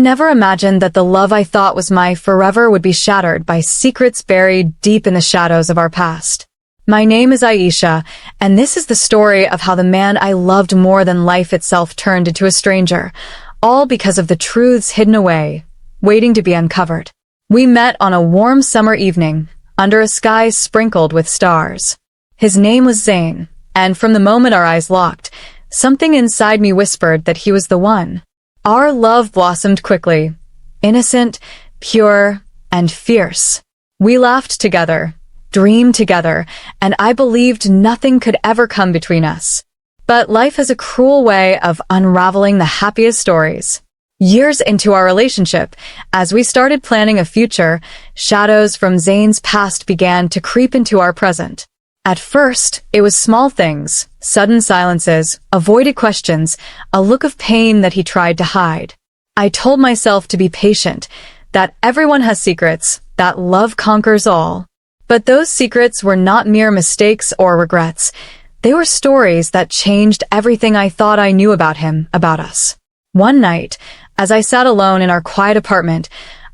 never imagined that the love I thought was my forever would be shattered by secrets buried deep in the shadows of our past. My name is Aisha, and this is the story of how the man I loved more than life itself turned into a stranger, all because of the truths hidden away, waiting to be uncovered. We met on a warm summer evening, under a sky sprinkled with stars. His name was Zain, and from the moment our eyes locked, something inside me whispered that he was the one. Our love blossomed quickly, innocent, pure, and fierce. We laughed together, dreamed together, and I believed nothing could ever come between us. But life has a cruel way of unraveling the happiest stories. Years into our relationship, as we started planning a future, shadows from Zain's past began to creep into our present. At first, it was small things, sudden silences, avoided questions, a look of pain that he tried to hide. I told myself to be patient, that everyone has secrets, that love conquers all. But those secrets were not mere mistakes or regrets. They were stories that changed everything I thought I knew about him, about us. One night, as I sat alone in our quiet apartment,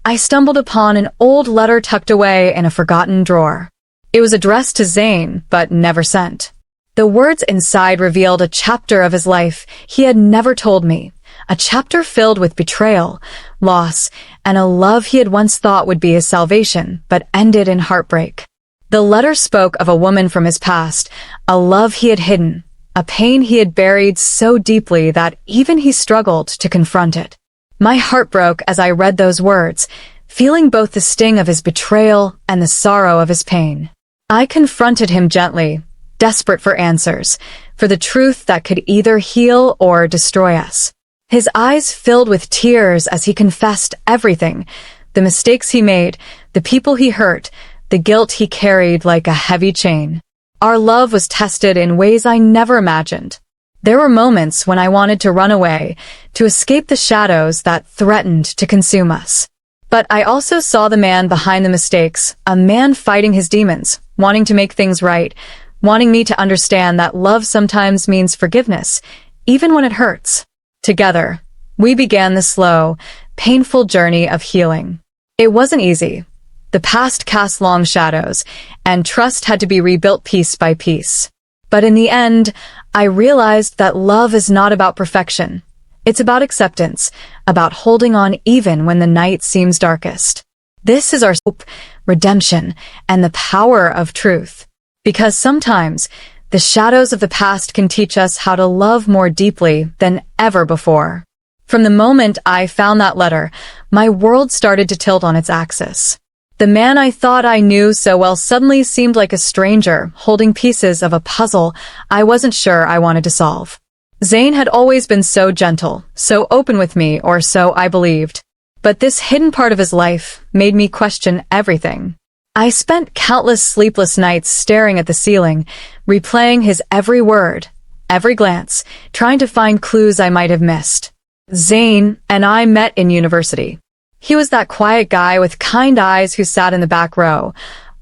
I stumbled upon an old letter tucked away in a forgotten drawer. It was addressed to Zain, but never sent. The words inside revealed a chapter of his life he had never told me, a chapter filled with betrayal, loss, and a love he had once thought would be his salvation, but ended in heartbreak. The letter spoke of a woman from his past, a love he had hidden, a pain he had buried so deeply that even he struggled to confront it. My heart broke as I read those words, feeling both the sting of his betrayal and the sorrow of his pain. I confronted him gently, desperate for answers, for the truth that could either heal or destroy us. His eyes filled with tears as he confessed everything, the mistakes he made, the people he hurt, the guilt he carried like a heavy chain. Our love was tested in ways I never imagined. There were moments when I wanted to run away, to escape the shadows that threatened to consume us. But I also saw the man behind the mistakes, a man fighting his demons, wanting to make things right, wanting me to understand that love sometimes means forgiveness, even when it hurts. Together, we began the slow, painful journey of healing. It wasn't easy. The past cast long shadows, and trust had to be rebuilt piece by piece. But in the end, I realized that love is not about perfection. It's about acceptance, about holding on even when the night seems darkest. This is our hope, redemption, and the power of truth. Because sometimes, the shadows of the past can teach us how to love more deeply than ever before. From the moment I found that letter, my world started to tilt on its axis. The man I thought I knew so well suddenly seemed like a stranger, holding pieces of a puzzle I wasn't sure I wanted to solve. Zain had always been so gentle, so open with me, or so I believed. But this hidden part of his life made me question everything. I spent countless sleepless nights staring at the ceiling, replaying his every word, every glance, trying to find clues I might have missed. Zain and I met in university. He was that quiet guy with kind eyes who sat in the back row,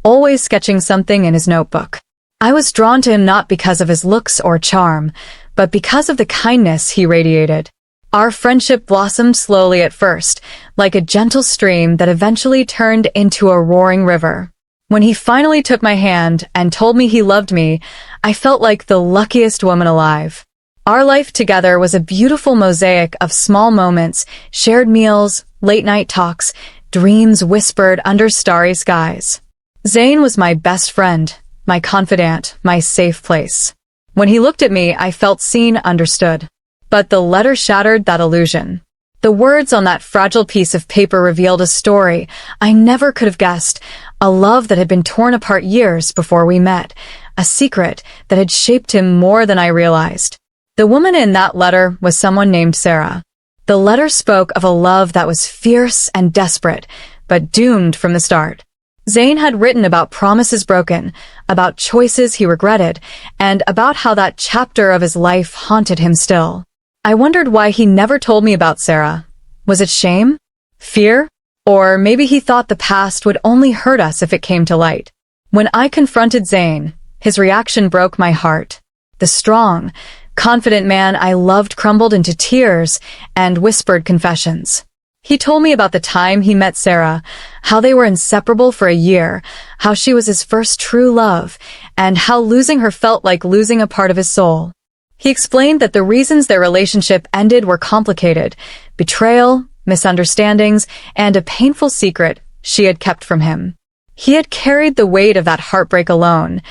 always sketching something in his notebook. I was drawn to him not because of his looks or charm, but because of the kindness he radiated. Our friendship blossomed slowly at first, like a gentle stream that eventually turned into a roaring river. When he finally took my hand and told me he loved me, I felt like the luckiest woman alive. Our life together was a beautiful mosaic of small moments, shared meals, late-night talks, dreams whispered under starry skies. Zain was my best friend, my confidant, my safe place. When he looked at me, I felt seen, understood. But the letter shattered that illusion. The words on that fragile piece of paper revealed a story I never could have guessed, a love that had been torn apart years before we met, a secret that had shaped him more than I realized. The woman in that letter was someone named Sarah. The letter spoke of a love that was fierce and desperate, but doomed from the start. Zain had written about promises broken, about choices he regretted, and about how that chapter of his life haunted him still. I wondered why he never told me about Sarah. Was it shame? Fear? Or maybe he thought the past would only hurt us if it came to light. When I confronted Zain, his reaction broke my heart. The strong, confident man I loved crumbled into tears and whispered confessions. He told me about the time he met Sarah, how they were inseparable for a year, how she was his first true love, and how losing her felt like losing a part of his soul. He explained that the reasons their relationship ended were complicated: betrayal, misunderstandings, and a painful secret she had kept from him. He had carried the weight of that heartbreak alone,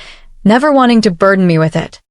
never wanting to burden me with it.